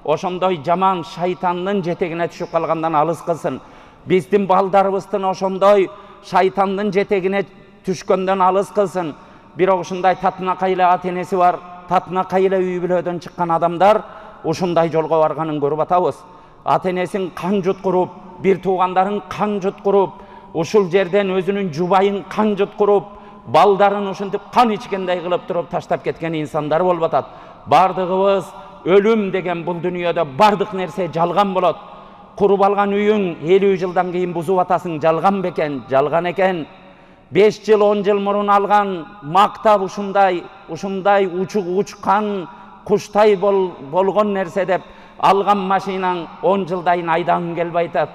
ошондой жаман шайтандын жетегине түшүп калгандан алыс кылсын. Биздин балдарыбыздын ошондой шайтандын жетегине түшкөндөн алыс кылсын. Бирок ушундай татынакай эле ата энеси бар, татынакай эле үй бүлөдөн чыккан адамдар ушундай жолго барганын көрүп атабыз. Ата энесин кан жуткуруп, бир туугандарын кан жуткуруп, ушул жерден өзүнүн жубайын кан жуткуруп, балдарын ушинтип кан ичкендей кылып туруп таштап кеткен инсандар болуп атат. Бардыгыбыз өлүм деген бул дүйнөдө бардык нерсе жалган болот. Куруп алган үйүң 50 жылдан кийин бузуп атасың, жалган бекен, жалган экен. 5 жыл, 10 жыл мурун алган мактап ушундай учкан куштай болгон нерсе деп алган машинаң 10 жылдайын айдагың келбей атат.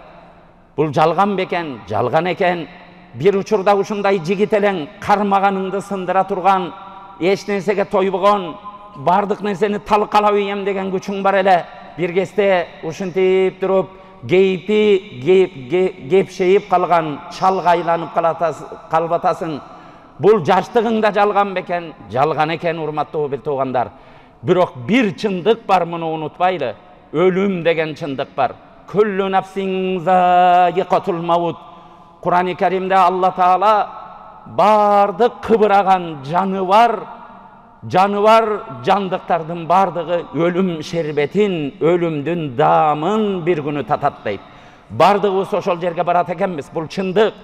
Бул жалган бекен, жалган экен. Бир учурда ушундай жигит элең кармаганыңды сындыра турган, эч нерсеге тойбогон, бардык нерсени талкалап ийем деген күчүң бар эле. Бир кезде ушинтип туруп кепшейип калган, чалга айланып калбатасың. Бул жаштыгыңда жалган бекен, жалган экен урматтуу бир туугандар. Бирок бир чындык бар, муну унутпайлы. Өлүм деген чындык бар. Күллү нафсин заиқатул маут. Кур'ан-ы Каримде Алла Таала бардык кыбыраган жаныбар жандыктардын бардыгы өлүм шербетин, өлүмдүн даамын бир күнү татат дейт. Бардыгыбыз ошол жерге барат экенбиз. Бул чындык.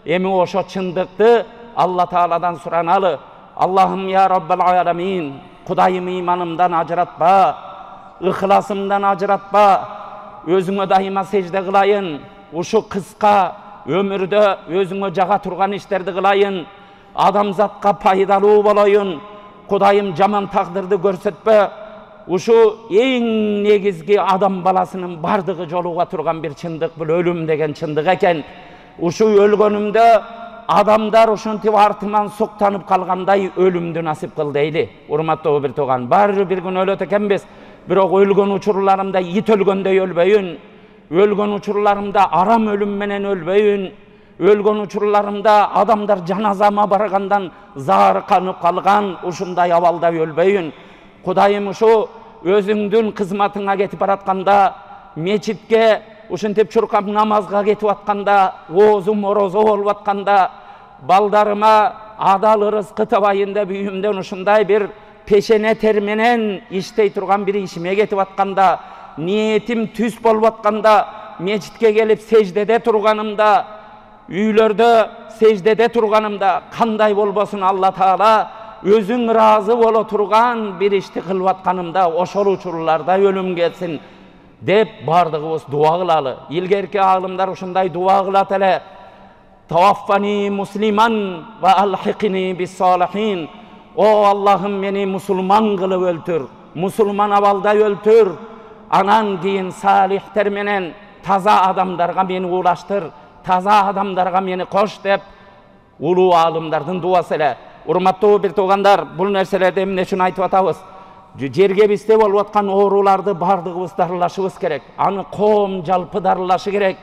Эми ошо чындыкты Алла Тааладан сураналы. Аллахым я Раббал аламин, Кудайым иманымдан ажыратпа, ыхласымдан ажыратпа, өзүңө дайыма сежде кылайын, ушу кыска өмүрдө өзүңө жага турган иштерди кылайын, адамзатка пайдалуу болоюн, Кудайым жаман тагдырды көрсөтпө. Ушу эң негизги адам баласынын бардыгы жолуга турган бир чындык, бул өлүм деген чындык экен. Ушу өлгөнүмдө адамдар ушинтип артыман суктанып калгандай өлүмдү насип кыл дейли. Урматтуу бир тууган, баары бир күн өлөт экенбиз. Бирок өлгөн учурларымда ит өлгөндөй өлбөйүн, өлгөн учурларымда арам өлүм менен өлбөйүн, өлгөн учурларымда адамдар жаназама баргандан заарыканып калган ушундай абалда өлбөйүн. Кудайым ушу өзүңдүн кызматыңа кетип баратканда, мечитке ушинтип чуркап намазга кетип атканда, оозу морозо болуп атканда, балдарыма адал ырызкы табайын деп үйүмдөн ушундай бир пешене тер менен иштей турган бир ишиме кетип атканда, ниетим түз болуп атканда, мечитке келип сеждеде турганымда, үйлөрдө сеждеде турганымда, кандай болбосун Алла Таала өзүң ыраазы боло турган бир ишти кылып атканымда, ошол учурларда өлүм келсин деп бардыгыбыз дуа кылалы. Илгерки аалымдар ушундай дуа кылат эле. Таваффани муслиман ва алхиқни бис-салихин. О Аллахым, мени мусулман кылып өлтүр, мусулман абалда өлтүр. Анан кийин салихтер менен таза адамдарга мени улаштыр, таза адамдарга мени кош деп улуу аалымдардын дуасы эле. Урматтуу бир туугандар, бул нерселерди эмне үчүн айтып атабыз? Жерге бизде болуп аткан ооруларды бардыгыбыз дарылашыбыз керек. Аны коом жалпы дарылашы керек.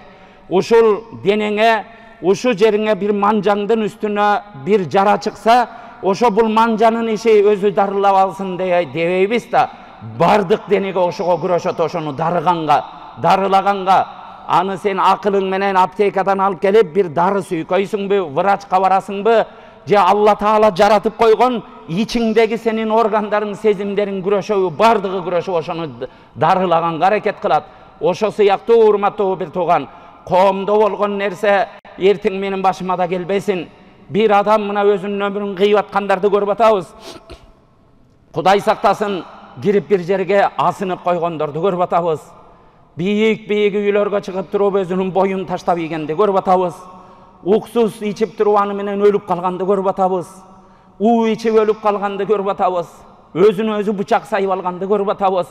Ушул денеңе, ушу жериңе бир манжаңдын үстүнө бир жара чыкса, ошо бул манжанын иши өзү дарылап алсын дебейбиз да. Бардык денеге ошого күрөшөт, ошону дарылаганга. Аны сен акылың менен аптекадан алып келип бир дары сүйкөйсүңбү, врачка барасыңбы, же Алла Таала жаратып койгон ичиңдеги сенин органдарың, сезимдериң күрөшөбү, бардыгы күрөшүп ошону дарылаганга аракет кылат. Ошо сыяктуу урматтуу бир тууган, коомдо болгон нерсе эртең менин башыма да келбесин. Бир адам мына өзүнүн өмүрүн кыйып аткандарды көрүп атабыз. Кудай сактасын, кирип бир жерге асынып койгондорду көрүп атабыз. Бийик үйлөргө чыгып туруп өзүнүн боюн таштап ийгенди көрүп атабыз. Уксус ичип туруп аны менен өлүп калганды көрүп атабыз. Уу ичип өлүп калганды көрүп атабыз. Өзүнө өзү бычак сайып алганды көрүп атабыз.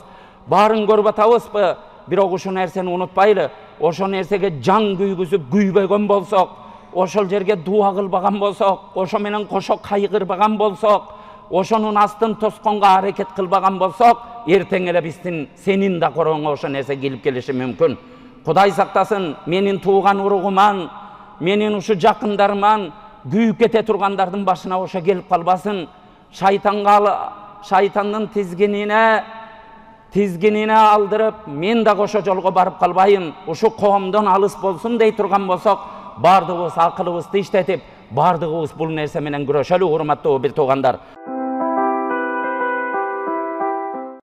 Баарын көрүп атабызбы? Бирок ушул нерсени унутпайлы. Ошол нерсеге жан күйгүзүп күйбөгөн болсок, ошол жерге дуа кылбаган болсок, ошо менен кошо кайгырбаган болсок, ошонун астын тосконго аракет кылбаган болсок, эртең эле биздин сенин да корооңо ошо нерсе келип келиши мүмкүн. Кудай сактасын, менин тууган уругуман, менин ушу жакындарыман күйүп кете тургандардын башына ошо келип калбасын. Шайтандын tizginine aldırıp men da oşo jolga barıp kalbayın, uşu koomdan alыс bolsun dey turgan bolsak, bardığыбыз akılыбызды işletip, bardığыбız bul nerse menen güreşeli, hurmatly bir togandar.